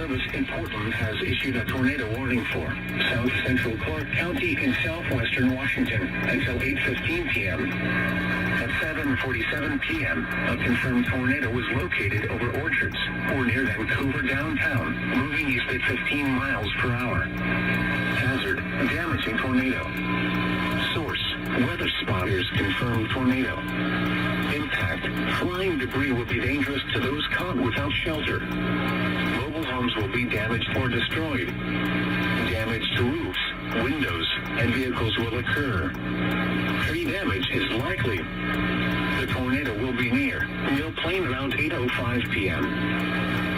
Service in Portland has issued a tornado warning for south central Clark County in southwestern Washington until 8:15 p.m. At 7:47 p.m., a confirmed tornado was located over Orchards or near Vancouver downtown, moving east at 15 miles per hour. Hazard, damaging tornado. Source, weather spotters confirmed tornado. Impact, flying debris will be dangerous to those caught without shelter. Mobile homes will be damaged or destroyed. Damage to roofs, windows, and vehicles will occur. Tree damage is likely. The tornado will be near Mill Plain around 8:05 p.m.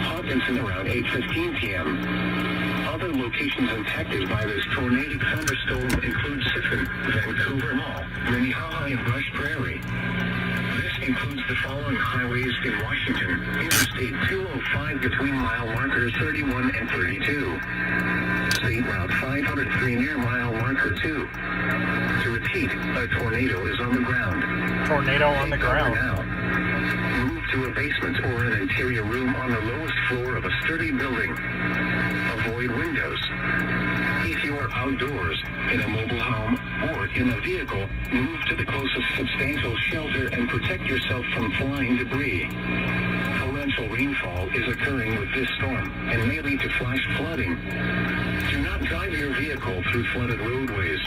Hawkinson around 8:15 p.m. Other locations impacted by this tornadic thunderstorm include Siffin, Vancouver Mall, Minnehaha, and Brush Prairie. This includes the following highways in Washington: Interstate 205 between mile markers 31 and 32. State Route 503 near mile marker 2. To repeat, a tornado is on the ground. Tornado on the ground. Now. Move to a basement or an interior room on the lowest floor of a sturdy building. Avoid windows. If you are outdoors, in a mobile home, or in a vehicle, move to the closest substantial shelter and protect yourself from flying debris. Torrential rainfall is occurring with this storm and may lead to flash flooding. Do not drive your vehicle through flooded roadways.